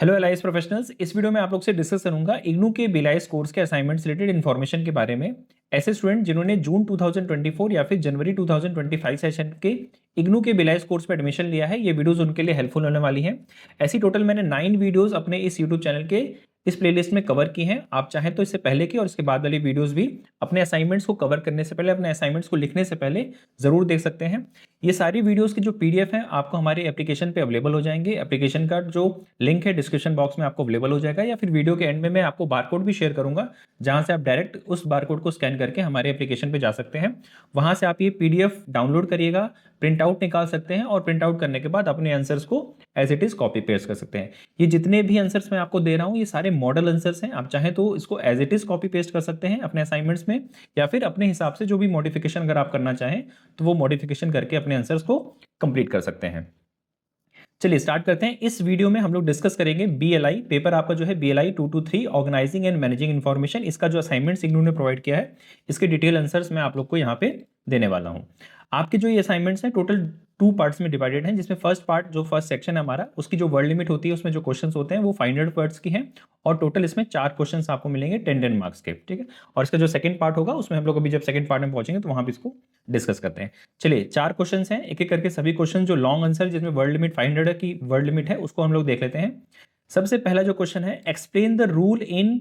Hello alias professionals. इस video में आप लोग से डिस्कस करूंगा इग्नू के बिलाइस कोर्स के असाइनमेंट्स रिलेटेड इन्फॉर्मेशन के बारे में। ऐसे स्टूडेंट जिन्होंने जून 2024 या फिर जनवरी 2025 सेशन के इग्नू के बिलाइस कोर्स में एडमिशन लिया है, ये वीडियोस उनके लिए हेल्पफुल होने वाली हैं। ऐसी टोटल मैंने 9 वीडियोस अपने इस यूट्यूब चैनल के इस प्लेलिस्ट में कवर की हैं। आप चाहें तो इससे पहले की और इसके बाद वाली वीडियोस भी अपने असाइनमेंट्स को कवर करने से पहले, अपने असाइनमेंट्स को लिखने से पहले जरूर देख सकते हैं। ये सारी वीडियोस की जो पीडीएफ है आपको हमारे एप्लीकेशन पे अवेलेबल हो जाएंगे। एप्लीकेशन का जो लिंक है डिस्क्रिप्शन बॉक्स में आपको अवेलेबल हो जाएगा, या फिर वीडियो के एंड में मैं आपको बारकोड भी शेयर करूंगा, जहां से आप डायरेक्ट उस बारकोड को स्कैन करके हमारे एप्लीकेशन पे जा सकते हैं। वहां से आप ये पीडीएफ डाउनलोड करिएगा, प्रिंट आउट निकाल सकते हैं और प्रिंट आउट करने के बाद अपने आंसर्स को as it is copy paste कर सकते हैं। ये जितने भी आंसर्स मैं आपको दे रहा हूँ ये सारे मॉडल आंसर्स हैं। आप चाहें तो इसको as it is copy paste कर सकते हैं अपने असाइनमेंट्स में, या फिर अपने हिसाब से जो भी मॉडिफिकेशन अगर आप करना चाहें तो वो मॉडिफिकेशन करके अपने आंसर्स को कंप्लीट कर सकते हैं। चलिए स्टार्ट करते हैं। इस वीडियो में हम लोग डिस्कस करेंगे बीएलआई पेपर, आपका जो है बीएलआई 223 ऑर्गेनाइजिंग एंड मैनेजिंग इन्फॉर्मेशन। इसका जो असाइनमेंट्स इग्नू ने प्रोवाइड किया है, इसके डिटेल आंसर्स मैं आप लोग को यहाँ पे देने वाला हूँ। आपके जो ये असाइनमेंट्स हैं टोटल 2 पार्ट्स में डिवाइडेड हैं, जिसमें फर्स्ट पार्ट जो फर्स्ट सेक्शन है हमारा, उसकी जो वर्ड लिमिट होती है उसमें जो क्वेश्चंस होते हैं वो 500 वर्ड्स की हैं, और टोटल इसमें 4 क्वेश्चंस आपको मिलेंगे 10 मार्क्स के, ठीक है। और इसका जो सेकंड पार्ट होगा उसमें हम लोग अभी जब सेकंड पार्ट में पहुंचेंगे तो वहां भी इसको डिस्कस करते हैं। चलिए 4 क्वेश्चन हैं, एक एक करके सभी क्वेश्चन जो लॉन्ग आंसर जिसमें वर्ड लिमिट 500 की वर्ड लिमिट है उसको हम लोग देख लेते हैं। सबसे पहला जो क्वेश्चन है, explain the rule in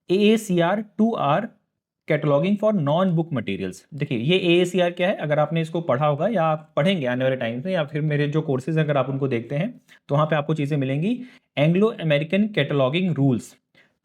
AACR 2R cataloguing for non book materials. देखिए ये AACR क्या है, अगर आपने इसको पढ़ा होगा या आप पढ़ेंगे आने वाले टाइम में, या फिर मेरे जो कोर्सेज अगर आप उनको देखते हैं तो वहाँ पे आपको चीज़ें मिलेंगी। Anglo American cataloguing rules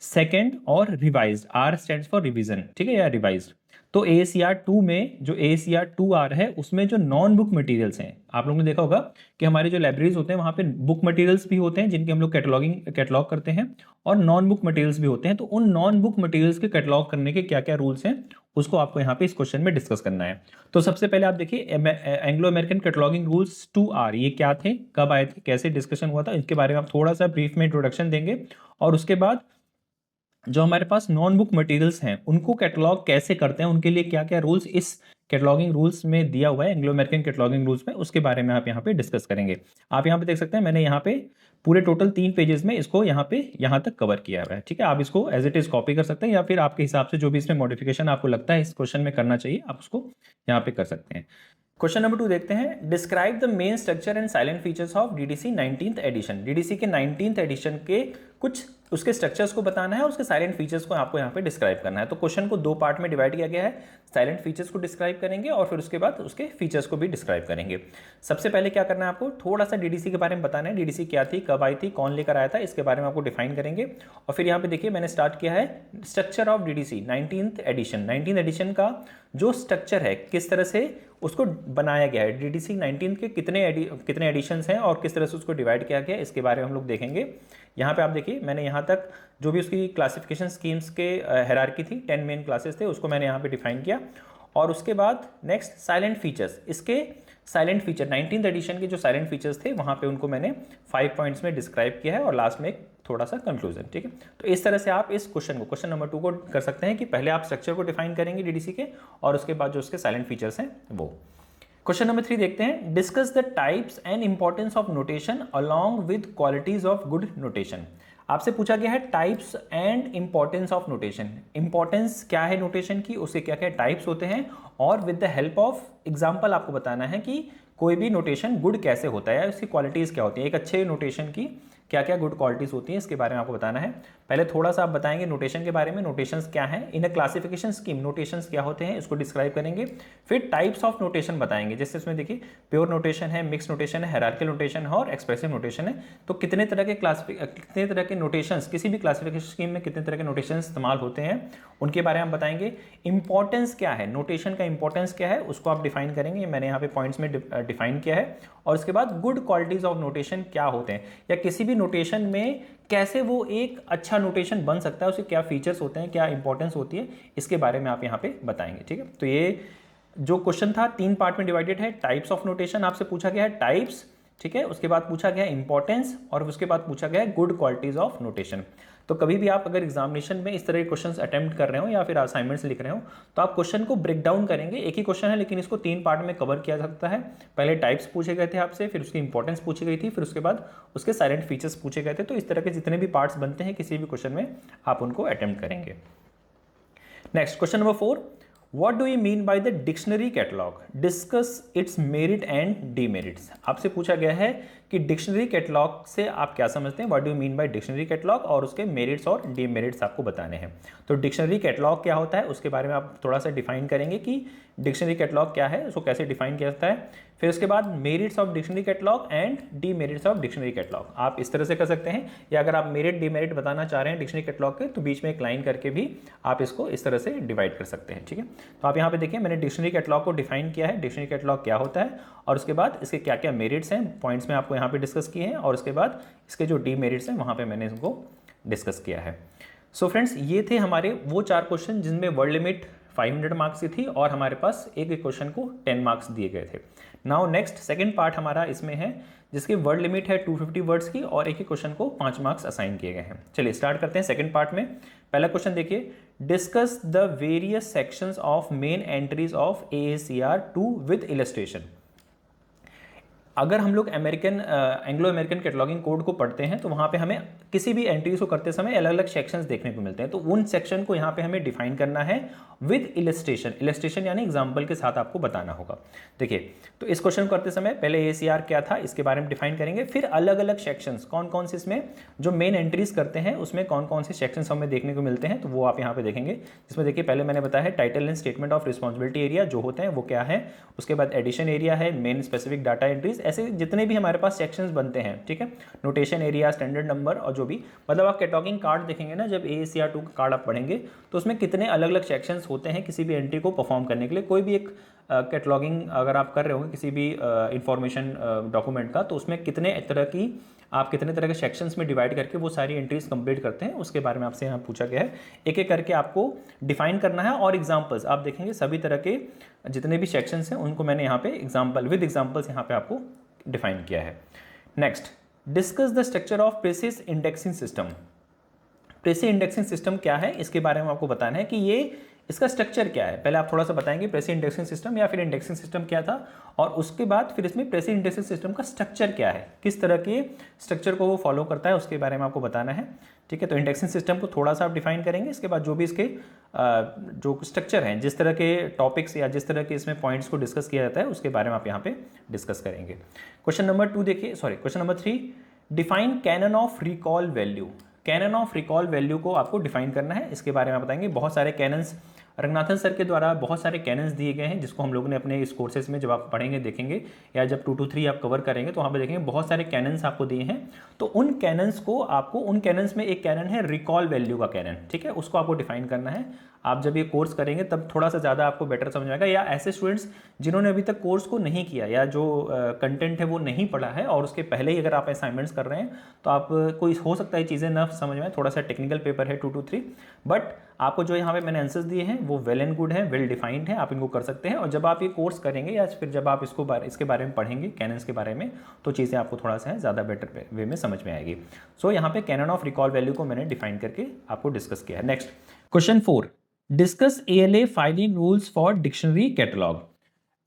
second और revised, R stands for revision, ठीक है, या रिवाइज्ड। तो AACR 2 में जो AACR 2R है उसमें जो नॉन बुक मटेरियल्स हैं, आप लोगों ने देखा होगा कि हमारे जो लाइब्रेरीज होते हैं वहाँ पे बुक मटेरियल्स भी होते हैं जिनकी हम लोग कैटलॉग करते हैं, और नॉन बुक मटेरियल्स भी होते हैं। तो उन नॉन बुक मटेरियल्स के कैटलॉग करने के क्या क्या रूल्स हैं उसको आपको यहाँ पे इस क्वेश्चन में डिस्कस करना है। तो सबसे पहले आप देखिए Anglo American cataloguing rules 2R ये क्या थे, कब आए थे, कैसे डिस्कशन हुआ था, इनके बारे में आप थोड़ा सा ब्रीफ में इंट्रोडक्शन देंगे। और उसके बाद जो हमारे पास नॉन बुक मटेरियल्स हैं उनको कैटलॉग कैसे करते हैं, उनके लिए क्या क्या रूल्स इस कैटलॉगिंग रूल्स में दिया हुआ है एंग्लो अमेरिकन कैटलॉगिंग रूल्स में, उसके बारे में आप यहाँ पे डिस्कस करेंगे। आप यहाँ पे देख सकते हैं मैंने यहाँ पे पूरे टोटल 3 पेजेस में इसको यहाँ तक कवर किया हुआ है, ठीक है। आप इसको एज इट इज कॉपी कर सकते हैं, या फिर आपके हिसाब से जो भी इसमें मॉडिफिकेशन आपको लगता है इस क्वेश्चन में करना चाहिए आप उसको यहाँ पे कर सकते हैं। क्वेश्चन नंबर 2 देखते हैं। Describe the main structure and silent features of DDC 19th edition. DDC के 19th एडिशन के कुछ उसके स्ट्रक्चर्स को बताना है और उसके साइलेंट फीचर्स को आपको यहाँ पे डिस्क्राइब करना है। तो क्वेश्चन को 2 पार्ट में डिवाइड किया गया है, साइलेंट फीचर्स को डिस्क्राइब करेंगे और फिर उसके बाद उसके फीचर्स को भी डिस्क्राइब करेंगे। सबसे पहले क्या करना है, आपको थोड़ा सा डीडीसी के बारे में बताना है। डीडीसी क्या थी, कब आई थी, कौन लेकर आया था, इसके बारे में आपको डिफाइन करेंगे। और फिर यहाँ पे देखिए मैंने स्टार्ट किया है structure of DDC 19th edition. 19th edition का जो स्ट्रक्चर है किस तरह से उसको बनाया गया है, डीडीसी 19 के कितने एडिशंस हैं और किस तरह से उसको डिवाइड किया गया है, इसके बारे में हम लोग देखेंगे। यहाँ पे आप देखिए मैंने यहाँ तक जो भी उसकी क्लासिफिकेशन स्कीम्स के हायरार्की थी, 10 मेन क्लासेस थे, उसको मैंने यहाँ पे डिफाइन किया। और उसके बाद नेक्स्ट साइलेंट फीचर्स, इसके साइलेंट फीचर 19th एडिशन के जो साइलेंट फीचर्स थे वहाँ पे उनको मैंने 5 पॉइंट्स में डिस्क्राइब किया है, और लास्ट में एक थोड़ा सा कंक्लूजन, ठीक है। तो इस तरह से आप इस क्वेश्चन नंबर 2 को कर सकते हैं कि पहले आप स्ट्रक्चर को डिफाइन करेंगे डीडीसी के, और उसके बाद जो उसके साइलेंट फीचर्स हैं वो। क्वेश्चन नंबर 3 देखते हैं। Discuss the types and importance of notation along with qualities of good notation. आपसे पूछा गया है types and importance of notation. Importance क्या है नोटेशन की, उसके क्या क्या टाइप्स होते हैं, और with the help of example आपको बताना है कि कोई भी नोटेशन गुड कैसे होता है, उसकी क्वालिटीज क्या होती है, एक अच्छे नोटेशन की क्या क्या गुड क्वालिटीज होती हैं, इसके बारे में आपको बताना है। पहले थोड़ा सा आप बताएंगे नोटेशन के बारे में, नोटेशंस क्या हैं, इन अ क्लासिफिकेशन स्कीम नोटेशंस क्या होते हैं इसको डिस्क्राइब करेंगे। फिर टाइप्स ऑफ नोटेशन बताएंगे, जैसे इसमें देखिए प्योर नोटेशन है, मिक्स नोटेशन है, हायरार्किकल नोटेशन है और एक्सप्रेसिव नोटेशन है। तो कितने तरह के नोटेशंस, किसी भी क्लासिफिकेशन स्कीम में कितने तरह के नोटेशन इस्तेमाल होते हैं उनके बारे में हम बताएंगे। इंपॉर्टेंस क्या है, नोटेशन का इंपॉर्टेंस क्या है उसको आप डिफाइन करेंगे, मैंने यहाँ पे पॉइंट्स में डिफाइन किया है। और उसके बाद गुड क्वालिटीज ऑफ नोटेशन क्या होते हैं, या किसी भी नोटेशन में कैसे वो एक अच्छा नोटेशन बन सकता है, उसके क्या फीचर्स होते हैं, क्या इंपॉर्टेंस होती है, इसके बारे में आप यहाँ पे बताएंगे, ठीक है। तो ये जो क्वेश्चन था 3 पार्ट में डिवाइडेड है। टाइप्स ऑफ नोटेशन आपसे पूछा गया है, टाइप्स, ठीक है। उसके बाद पूछा गया इंपॉर्टेंस और उसके बाद पूछा गया गुड क्वालिटीज ऑफ नोटेशन। तो कभी भी आप अगर एग्जामिनेशन में इस तरह के क्वेश्चंस अटेम्प्ट कर रहे हो या फिर असाइनमेंट्स लिख रहे हो तो आप क्वेश्चन को ब्रेक डाउन करेंगे। एक ही क्वेश्चन है लेकिन इसको 3 पार्ट में कवर किया जा सकता है। पहले टाइप्स पूछे गए थे आपसे, फिर उसकी इंपॉर्टेंस पूछी गई थी, फिर उसके बाद उसके साइलेंट फीचर्स पूछे गए थे। तो इस तरह के जितने भी पार्ट्स बनते हैं किसी भी क्वेश्चन में आप उनको अटेम्प्ट करेंगे। Next question number 4, What do you mean by the dictionary catalog? Discuss its merit and demerits. आपसे पूछा गया है कि डिक्शनरी कैटलॉग से आप क्या समझते हैं, what do you mean by dictionary catalogue, और उसके मेरिट्स और डीमेरिट्स आपको बताने हैं। तो डिक्शनरी कैटलॉग क्या होता है उसके बारे में आप थोड़ा सा डिफाइन करेंगे कि डिक्शनरी कैटलॉग क्या है, उसको कैसे डिफाइन किया जाता है। फिर उसके बाद merits of dictionary catalogue and demerits of dictionary catalogue आप इस तरह से कर सकते हैं, या अगर आप मेरिट डीमेरिट बताना चाह रहे हैं डिक्शनरी कैटलॉग के तो बीच में एक लाइन करके भी आप इसको इस तरह से डिवाइड कर सकते हैं। ठीक है, तो आप यहाँ पे देखिए मैंने डिक्शनरी कैटलॉग को डिफाइन किया है, डिक्शनरी कैटलॉग क्या होता है और उसके बाद इसके क्या क्या मेरिट्स हैं पॉइंट्स में आपको यहाँ पे डिस्कस किए हैं, और उसके बाद इसके जो डीमेरिट्स हैं वहाँ पे मैंने इसको डिस्कस किया है। सो फ्रेंड्स, ये थे हमारे वो 4 क्वेश्चन जिनमें वर्ड लिमिट 500 मार्क्स की थी और हमारे पास एक एक क्वेश्चन को 10 मार्क्स दिए गए थे। नाउ नेक्स्ट सेकंड पार्ट हमारा इसमें है जिसकी वर्ड लिमिट है 250 वर्ड्स की और एक एक क्वेश्चन को 5 मार्क्स असाइन किए गए हैं। चलिए स्टार्ट करते हैं सेकंड पार्ट में। पहला क्वेश्चन देखिए, discuss the various sections of main entries of AACR 2 with illustration. अगर हम लोग एंग्लो अमेरिकन कैटलॉगिंग कोड को पढ़ते हैं तो वहाँ पे हमें किसी भी एंट्रीज को करते समय अलग अलग सेक्शंस देखने को मिलते हैं, तो उन सेक्शन को यहाँ पे हमें डिफाइन करना है विद इलस्ट्रेशन। इलस्ट्रेशन यानी एग्जाम्पल के साथ आपको बताना होगा। देखिए, तो इस क्वेश्चन को करते समय पहले AACR क्या था इसके बारे में डिफाइन करेंगे, फिर अलग अलग सेक्शंस कौन कौन से इसमें जो मेन एंट्रीज करते हैं उसमें कौन कौन से सेक्शंस हमें देखने को मिलते हैं, तो वो आप यहाँ पे देखेंगे। जिसमें देखिए पहले मैंने बताया है title and statement of responsibility area जो होते हैं वो क्या है, उसके बाद एडिशन एरिया है, मेन स्पेसिफिक डाटा एंट्रीज, ऐसे जितने भी हमारे पास सेक्शंस बनते हैं। ठीक है, नोटेशन एरिया, स्टैंडर्ड नंबर और जो भी, मतलब आप कैटलॉगिंग कार्ड देखेंगे ना जब AACR 2 का कार्ड आप पढ़ेंगे तो उसमें कितने अलग अलग सेक्शंस होते हैं किसी भी एंट्री को परफॉर्म करने के लिए। कोई भी एक कैटलॉगिंग अगर आप कर रहे हो किसी भी इंफॉर्मेशन डॉक्यूमेंट का तो उसमें कितने तरह के सेक्शंस में डिवाइड करके वो सारी एंट्रीज कंप्लीट करते हैं उसके बारे में आपसे यहाँ पूछा गया है। एक एक करके आपको डिफाइन करना है और एग्जांपल्स आप देखेंगे सभी तरह के जितने भी सेक्शंस हैं उनको मैंने यहाँ पे विद एग्जांपल्स यहाँ पे आपको डिफाइन किया है। Next, discuss the structure of precious indexing system. Precious indexing system क्या है इसके बारे में आपको बताना है कि ये इसका स्ट्रक्चर क्या है। पहले आप थोड़ा सा बताएंगे प्रेसिस इंडेक्सिंग सिस्टम या फिर इंडेक्सिंग सिस्टम क्या था, और उसके बाद फिर इसमें प्रेसिस इंडेक्सिंग सिस्टम का स्ट्रक्चर क्या है, किस तरह के स्ट्रक्चर को वो फॉलो करता है उसके बारे में आपको बताना है। ठीक है, तो इंडेक्सिंग सिस्टम को थोड़ा सा आप डिफाइन करेंगे, इसके बाद जो भी इसके जो स्ट्रक्चर हैं, जिस तरह के टॉपिक्स या जिस तरह के इसमें पॉइंट्स को डिस्कस किया जाता है उसके बारे में आप यहाँ पे डिस्कस करेंगे। Question number 3, define canon of recall value. Canon of recall value को आपको डिफाइन करना है, इसके बारे में आप बताएंगे। बहुत सारे कैनन्स रंगनाथन सर के द्वारा बहुत सारे कैनन्स दिए गए हैं जिसको हम लोगों ने अपने इस कोर्सेज में जब आप पढ़ेंगे देखेंगे या जब 2 to 3 आप कवर करेंगे तो वहाँ पे देखेंगे बहुत सारे कैनन्स आपको दिए हैं। तो उन कैनन्स में एक कैनन है रिकॉल वैल्यू का कैनन। ठीक है, उसको आपको डिफाइन करना है। आप जब ये कोर्स करेंगे तब थोड़ा सा ज़्यादा आपको बेटर समझ में आएगा, या ऐसे स्टूडेंट्स जिन्होंने अभी तक कोर्स को नहीं किया या जो कंटेंट है वो नहीं पढ़ा है और उसके पहले ही अगर आप असाइनमेंट्स कर रहे हैं तो आप कोई हो सकता है चीज़ें ना समझ में, थोड़ा सा टेक्निकल पेपर है 2 to 3, बट आपको जो यहाँ पे मैंने आंसर्स दिए हैं वो वेल एंड गुड है, वेल डिफाइंड है, आप इनको कर सकते हैं। और जब आप ये कोर्स करेंगे या फिर जब आप इसके बारे में पढ़ेंगे कैनन्स के बारे में तो चीज़ें आपको थोड़ा सा ज़्यादा बेटर वे में समझ में आएगी। सो यहाँ पे कैनन ऑफ रिकॉल वैल्यू को मैंने डिफाइन करके आपको डिस्कस किया है। Next question 4, discuss ALA filing rules for dictionary catalogue.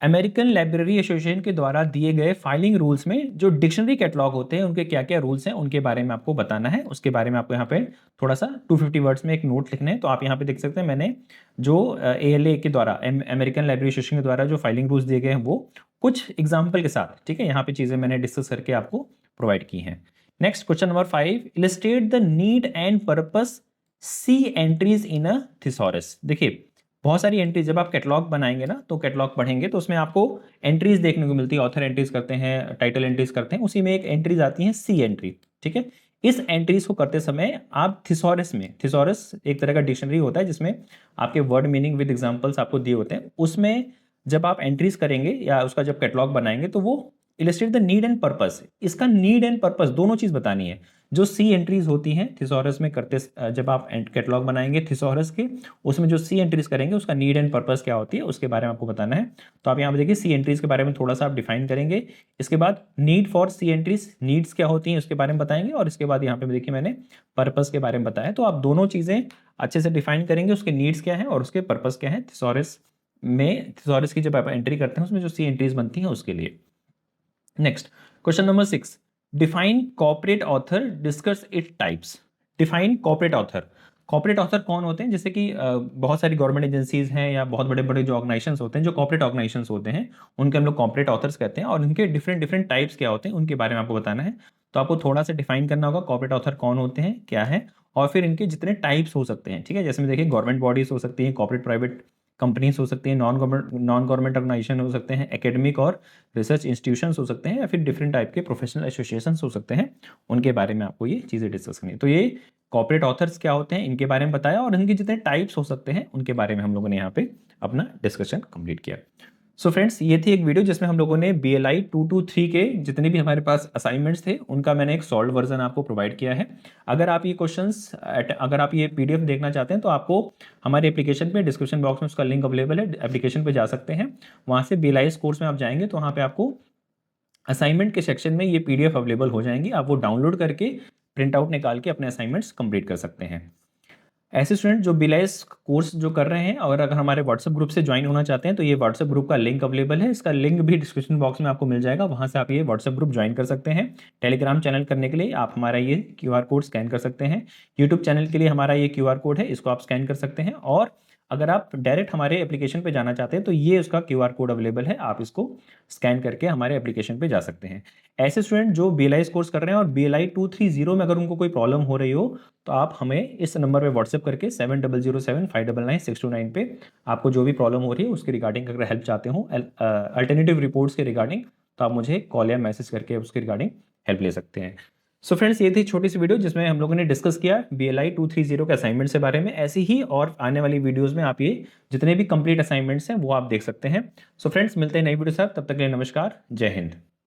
American library association के द्वारा दिए गए फाइलिंग रूल्स में जो डिक्शनरी कैटलॉग होते हैं उनके क्या क्या रूल्स हैं उनके बारे में आपको बताना है। उसके बारे में आपको यहाँ पे थोड़ा सा 250 वर्ड्स में एक नोट लिखना है। तो आप यहाँ पे देख सकते हैं मैंने जो ALA के द्वारा अमेरिकन लाइब्रेरी एसोसिएशन के द्वारा जो फाइलिंग रूल्स दिए गए हैं वो कुछ एग्जाम्पल के साथ, ठीक है, यहाँ पे चीज़ें मैंने डिस्कस करके आपको प्रोवाइड की हैं। Next question number 5, illustrate the need and purpose see entries in a thesaurus. देखिए बहुत सारी एंट्रीज जब आप कैटलॉग बनाएंगे ना तो कैटलॉग पढ़ेंगे तो उसमें आपको एंट्रीज देखने को मिलती है, ऑथर एंट्रीज करते हैं, टाइटल एंट्रीज करते हैं, उसी में एक एंट्रीज आती है सी एंट्री। ठीक है, इस एंट्रीज को करते समय आप थिसॉरस एक तरह का डिक्शनरी होता है जिसमें आपके वर्ड मीनिंग विद एग्जांपल्स आपको दिए होते हैं, उसमें जब आप एंट्रीज करेंगे या उसका जब कैटलॉग बनाएंगे तो वो illustrate the need and purpose, इसका नीड एंड पर्पस दोनों चीज बतानी है। जो सी एंट्रीज होती हैं थिसॉरस में करते, जब आप कैटलॉग बनाएंगे थिसॉरस के, उसमें जो सी एंट्रीज करेंगे उसका नीड एंड पर्पस क्या होती है उसके बारे में आपको बताना है। तो आप यहाँ पे देखिए सी एंट्रीज के बारे में थोड़ा सा आप डिफाइन करेंगे, इसके बाद need for see entries, needs क्या होती हैं उसके बारे में बताएंगे, और इसके बाद यहाँ पे देखिए मैंने पर्पस के बारे में बताया। तो आप दोनों चीजें अच्छे से डिफाइन करेंगे, उसके नीड्स क्या है और उसके पर्पस क्या है थिसॉरस में, थिसॉरस की जब आप एंट्री करते हैं उसमें जो सी एंट्रीज बनती हैं उसके लिए। Next question number 6, define corporate author, discuss it types. Define corporate author, corporate author कौन होते हैं? जैसे कि बहुत सारी गवर्नमेंट एजेंसीज हैं या बहुत बड़े बड़े जो ऑर्गेनाइजेशंस होते हैं, जो कॉर्पोरेट ऑर्गेनाइजेशंस होते हैं, उनके हम लोग कॉर्पोरेट ऑथर्स कहते हैं, और उनके डिफरेंट डिफरेंट टाइप्स क्या होते हैं उनके बारे में आपको बताना है। तो आपको थोड़ा सा डिफाइन करना होगा कॉर्पोरेट ऑथर कौन होते हैं, क्या है, और फिर इनके जितने टाइप्स हो सकते हैं। ठीक है, जैसे में देखिए गवर्नमेंट बॉडीज हो सकती हैं, कॉर्पोरेट प्राइवेट कंपनीज हो सकती हैं, नॉन गवर्नमेंट ऑर्गेनाइजेशन हो सकते हैं, एकेडमिक और रिसर्च इंस्टीट्यूशंस हो सकते हैं, या फिर डिफरेंट टाइप के प्रोफेशनल एसोसिएशंस हो सकते हैं। उनके बारे में आपको ये चीज़ें डिस्कस करनी है। तो ये कॉर्पोरेट ऑथर्स क्या होते हैं इनके बारे में बताया, और इनके जितने टाइप्स हो सकते हैं उनके बारे में हम लोगों ने यहाँ पे अपना डिस्कशन कंप्लीट किया। सो फ्रेंड्स, ये थी एक वीडियो जिसमें हम लोगों ने BLI 223 के जितने भी हमारे पास असाइनमेंट्स थे उनका मैंने एक सॉल्व वर्जन आपको प्रोवाइड किया है। अगर आप ये क्वेश्चंस, अगर आप ये PDF देखना चाहते हैं तो आपको हमारे एप्लीकेशन पे डिस्क्रिप्शन बॉक्स में उसका लिंक अवेलेबल है, एप्लीकेशन पे जा सकते हैं। वहाँ से BLI कोर्स में आप जाएंगे तो वहाँ पे आपको असाइनमेंट के सेक्शन में ये PDF अवेलेबल हो जाएंगी, आप वो डाउनलोड करके प्रिंट आउट निकाल के अपने असाइनमेंट्स कंप्लीट कर सकते हैं। ऐसे स्टूडेंट जो BLI कोर्स जो कर रहे हैं और अगर हमारे व्हाट्सएप ग्रुप से ज्वाइन होना चाहते हैं तो ये व्हाट्सएप ग्रुप का लिंक अवेलेबल है, इसका लिंक भी डिस्क्रिप्शन बॉक्स में आपको मिल जाएगा, वहाँ से आप ये व्हाट्सएप ग्रुप ज्वाइन कर सकते हैं। टेलीग्राम चैनल करने के लिए आप हमारा ये QR कोड स्कैन कर सकते हैं। यूट्यूब चैनल के लिए हमारा ये QR कोड है, इसको आप स्कैन कर सकते हैं। और अगर आप डायरेक्ट हमारे एप्लीकेशन पे जाना चाहते हैं तो ये उसका QR कोड अवेलेबल है, आप इसको स्कैन करके हमारे एप्लीकेशन पे जा सकते हैं। ऐसे स्टूडेंट जो BLI कोर्स कर रहे हैं और BLI 230 में अगर उनको कोई प्रॉब्लम हो रही हो तो आप हमें इस नंबर पे व्हाट्सएप करके 7007599629 पे आपको जो भी प्रॉब्लम हो रही है उसके रिगार्डिंग अगर हेल्प चाहते हो, अल्टरनेटिव रिपोर्ट्स के रिगार्डिंग, तो आप मुझे कॉल या मैसेज करके उसके रिगार्डिंग हेल्प ले सकते हैं। सो फ्रेंड्स, ये थी छोटी सी वीडियो जिसमें हम लोगों ने डिस्कस किया BLI 230 के असाइनमेंट के बारे में। ऐसी ही और आने वाली वीडियोस में आप ये जितने भी कंप्लीट असाइनमेंट्स हैं वो आप देख सकते हैं। सो फ्रेंड्स, मिलते हैं नई वीडियो के साथ, तब तक के लिए नमस्कार, जय हिंद।